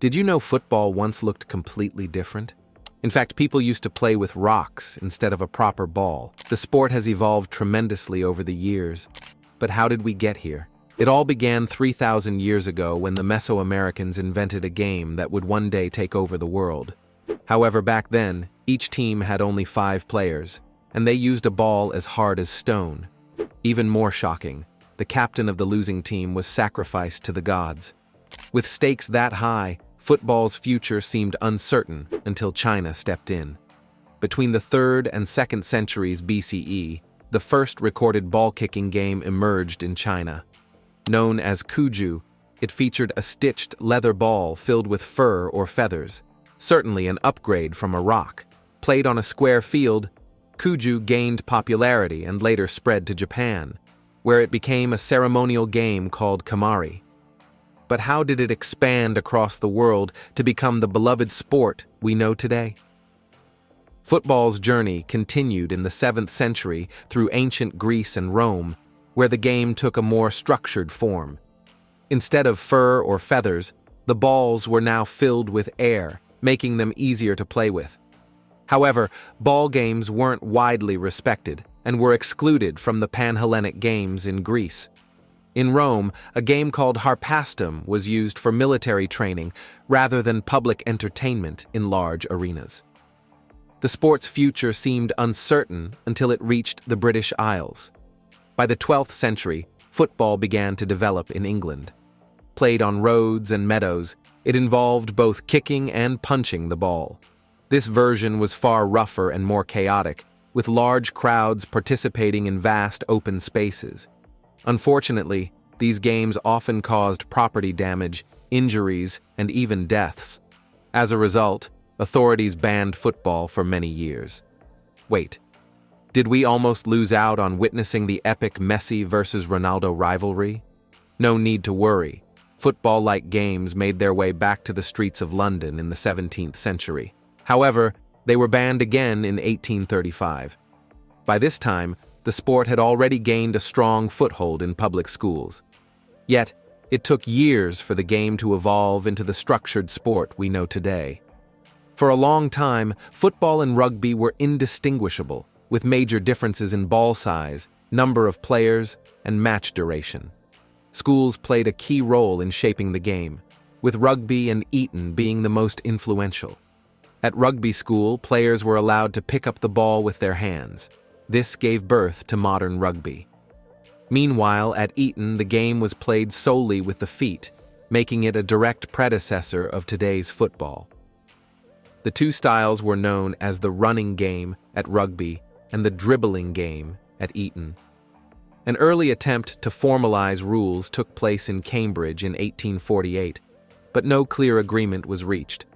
Did you know football once looked completely different? In fact, people used to play with rocks instead of a proper ball. The sport has evolved tremendously over the years. But how did we get here? It all began 3,000 years ago when the Mesoamericans invented a game that would one day take over the world. However, back then, each team had only 5 players, and they used a ball as hard as stone. Even more shocking, the captain of the losing team was sacrificed to the gods. With stakes that high, football's future seemed uncertain until China stepped in. Between the 3rd and 2nd centuries BCE, the first recorded ball-kicking game emerged in China. Known as kuju, it featured a stitched leather ball filled with fur or feathers, certainly an upgrade from a rock. Played on a square field, kuju gained popularity and later spread to Japan, where it became a ceremonial game called kamari. But how did it expand across the world to become the beloved sport we know today? Football's journey continued in the 7th century through ancient Greece and Rome, where the game took a more structured form. Instead of fur or feathers, the balls were now filled with air, making them easier to play with. However, ball games weren't widely respected and were excluded from the Pan-Hellenic games in Greece. In Rome, a game called harpastum was used for military training rather than public entertainment in large arenas. The sport's future seemed uncertain until it reached the British Isles. By the 12th century, football began to develop in England. Played on roads and meadows, it involved both kicking and punching the ball. This version was far rougher and more chaotic, with large crowds participating in vast open spaces. Unfortunately, these games often caused property damage, injuries, and even deaths. As a result, authorities banned football for many years. Wait, did we almost lose out on witnessing the epic Messi versus Ronaldo rivalry? No need to worry. Football-like games made their way back to the streets of London in the 17th century. However, they were banned again in 1835. By this time, the sport had already gained a strong foothold in public schools. Yet, it took years for the game to evolve into the structured sport we know today. For a long time, football and rugby were indistinguishable, with major differences in ball size, number of players, and match duration. Schools played a key role in shaping the game, with rugby and Eton being the most influential. At rugby school, players were allowed to pick up the ball with their hands. This gave birth to modern rugby. Meanwhile, at Eton, the game was played solely with the feet, making it a direct predecessor of today's football. The two styles were known as the running game at rugby and the dribbling game at Eton. An early attempt to formalize rules took place in Cambridge in 1848, but no clear agreement was reached.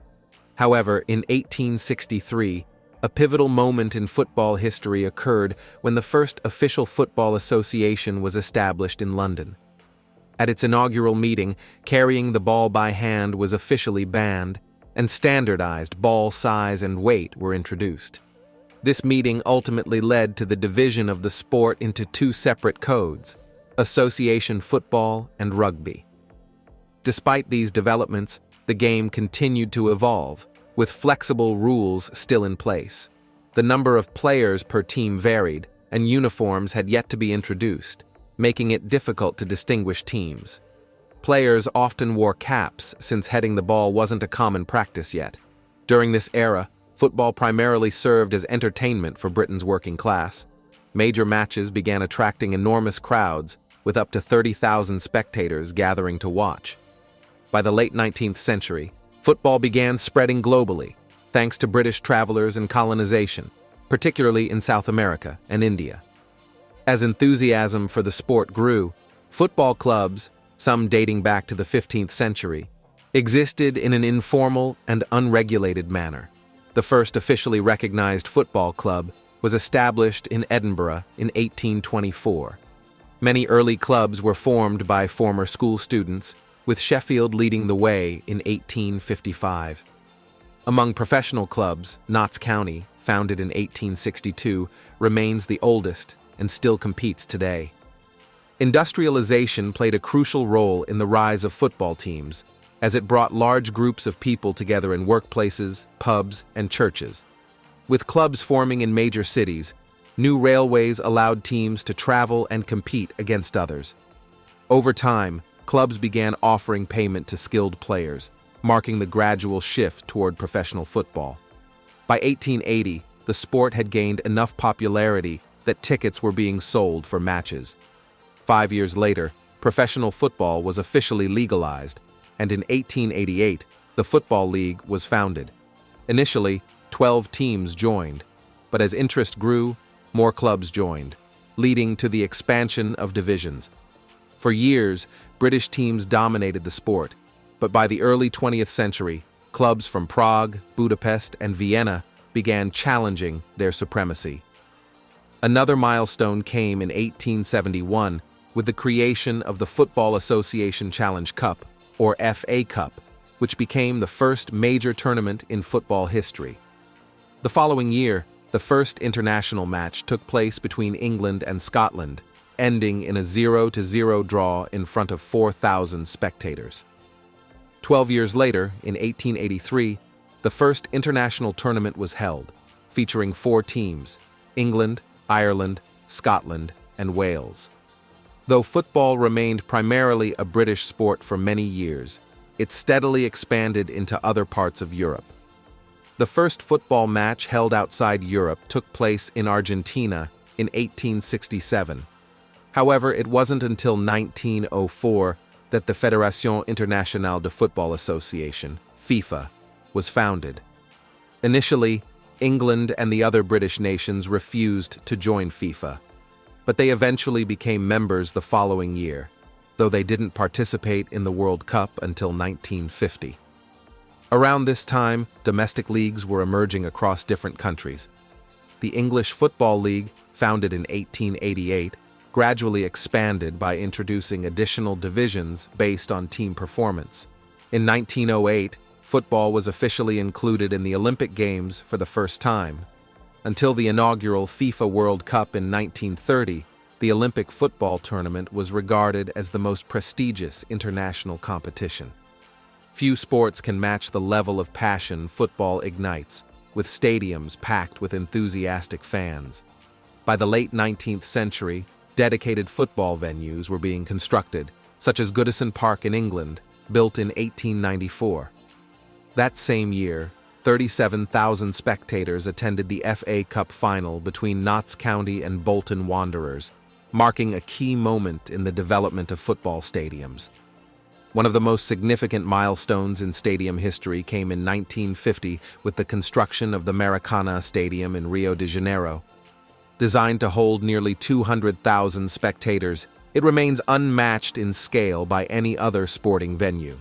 However, in 1863, a pivotal moment in football history occurred when the first official football association was established in London. At its inaugural meeting, carrying the ball by hand was officially banned, and standardized ball size and weight were introduced. This meeting ultimately led to the division of the sport into 2 separate codes, association football and rugby. Despite these developments, the game continued to evolve, with flexible rules still in place. The number of players per team varied, and uniforms had yet to be introduced, making it difficult to distinguish teams. Players often wore caps since heading the ball wasn't a common practice yet. During this era, football primarily served as entertainment for Britain's working class. Major matches began attracting enormous crowds, with up to 30,000 spectators gathering to watch. By the late 19th century, football began spreading globally, thanks to British travelers and colonization, particularly in South America and India. As enthusiasm for the sport grew, football clubs, some dating back to the 15th century, existed in an informal and unregulated manner. The first officially recognized football club was established in Edinburgh in 1824. Many early clubs were formed by former school students, with Sheffield leading the way in 1855. Among professional clubs, Notts County, founded in 1862, remains the oldest and still competes today. Industrialization played a crucial role in the rise of football teams. as it brought large groups of people together in workplaces, pubs, and churches. With clubs forming in major cities, new railways allowed teams to travel and compete against others. Over time, clubs began offering payment to skilled players, marking the gradual shift toward professional football. By 1880, the sport had gained enough popularity that tickets were being sold for matches. 5 years later, professional football was officially legalized, and in 1888, the Football League was founded. Initially, 12 teams joined, but as interest grew, more clubs joined, leading to the expansion of divisions. For years, British teams dominated the sport, but by the early 20th century, clubs from Prague, Budapest, and Vienna began challenging their supremacy. Another milestone came in 1871 with the creation of the Football Association Challenge Cup, or FA Cup, which became the first major tournament in football history. The following year, the first international match took place between England and Scotland, ending in a 0-0 draw in front of 4,000 spectators. 12 years later, in 1883, the first international tournament was held, featuring 4 teams: England, Ireland, Scotland, and Wales. Though football remained primarily a British sport for many years, it steadily expanded into other parts of Europe. The first football match held outside Europe took place in Argentina in 1867. However, it wasn't until 1904 that the Fédération Internationale de Football Association, FIFA, was founded. Initially, England and the other British nations refused to join FIFA, but they eventually became members the following year, though they didn't participate in the World Cup until 1950. Around this time, domestic leagues were emerging across different countries. The English Football League, founded in 1888, gradually expanded by introducing additional divisions based on team performance. In 1908, football was officially included in the Olympic Games for the first time. Until the inaugural FIFA World Cup in 1930, the Olympic football tournament was regarded as the most prestigious international competition. Few sports can match the level of passion football ignites, with stadiums packed with enthusiastic fans. By the late 19th century, dedicated football venues were being constructed, such as Goodison Park in England, built in 1894. That same year, 37,000 spectators attended the FA Cup final between Notts County and Bolton Wanderers, marking a key moment in the development of football stadiums. One of the most significant milestones in stadium history came in 1950 with the construction of the Maracana Stadium in Rio de Janeiro. Designed to hold nearly 200,000 spectators, it remains unmatched in scale by any other sporting venue.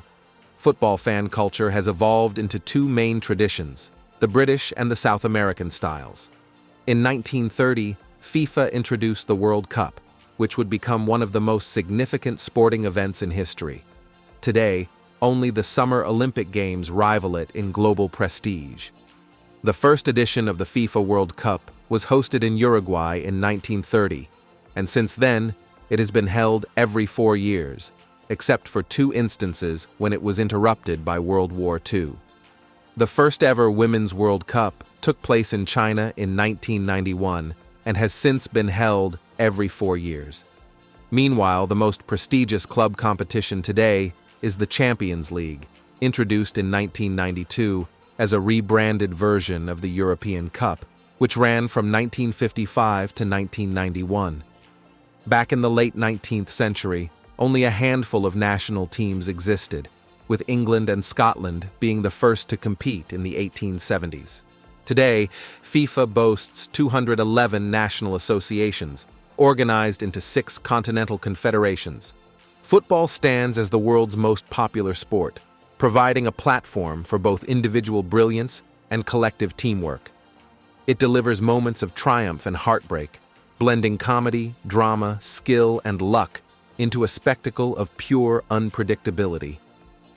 Football fan culture has evolved into 2 main traditions, the British and the South American styles. In 1930, FIFA introduced the World Cup, which would become one of the most significant sporting events in history. Today, only the Summer Olympic Games rival it in global prestige. The first edition of the FIFA World Cup was hosted in Uruguay in 1930, and since then, it has been held every 4 years, except for 2 instances when it was interrupted by World War II. The first ever Women's World Cup took place in China in 1991 and has since been held every 4 years. Meanwhile, the most prestigious club competition today is the Champions League, introduced in 1992 as a rebranded version of the European Cup, which ran from 1955 to 1991. Back in the late 19th century, only a handful of national teams existed, with England and Scotland being the first to compete in the 1870s. Today, FIFA boasts 211 national associations, organized into 6 continental confederations. Football stands as the world's most popular sport, providing a platform for both individual brilliance and collective teamwork. It delivers moments of triumph and heartbreak, blending comedy, drama, skill, and luck into a spectacle of pure unpredictability.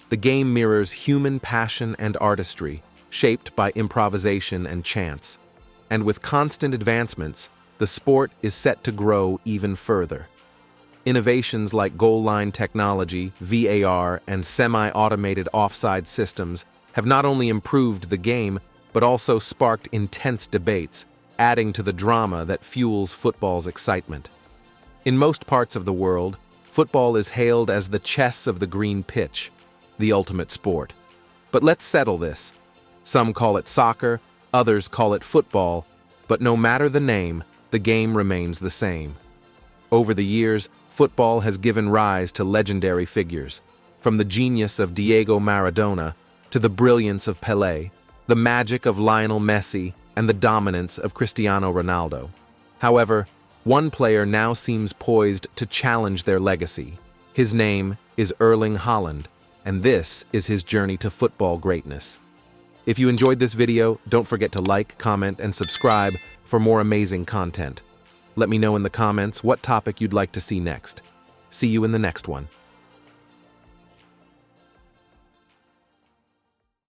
The game mirrors human passion and artistry, shaped by improvisation and chance. And with constant advancements, the sport is set to grow even further. Innovations like goal line technology, VAR, and semi-automated offside systems have not only improved the game, but also sparked intense debates, adding to the drama that fuels football's excitement. In most parts of the world, football is hailed as the chess of the green pitch, the ultimate sport. But let's settle this. Some call it soccer, others call it football, but no matter the name, the game remains the same. Over the years, football has given rise to legendary figures, from the genius of Diego Maradona to the brilliance of Pelé, the magic of Lionel Messi, and the dominance of Cristiano Ronaldo. However, one player now seems poised to challenge their legacy. His name is Erling Haaland, and this is his journey to football greatness. If you enjoyed this video, don't forget to like, comment, and subscribe for more amazing content. Let me know in the comments what topic you'd like to see next. See you in the next one.